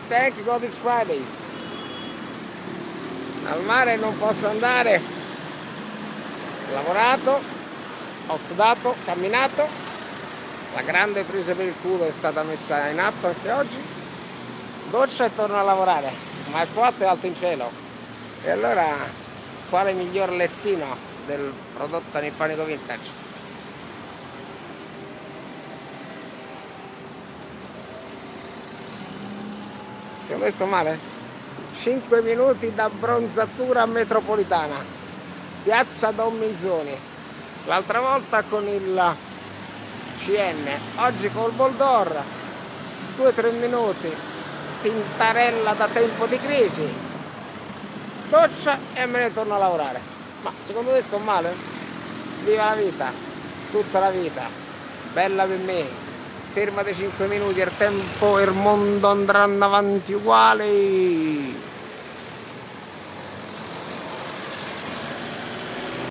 Thank God it's Friday. Al mare non posso andare. Ho lavorato, ho sudato, camminato. La grande presa per il culo è stata messa in atto anche oggi. Doccia e torno a lavorare. Ma il 4 è alto in cielo. E allora, quale miglior lettino del prodotto nipponico vintage? Secondo me sto male? 5 minuti da Bronzatura Metropolitana, piazza Don Minzoni. L'altra volta con il CN, oggi col Boldor. 2-3 minuti, tintarella da tempo di crisi, doccia e me ne torno a lavorare. Ma secondo te sto male? Viva la vita, tutta la vita, bella per me. Fermate 5 minuti, il tempo e il mondo andranno avanti uguali.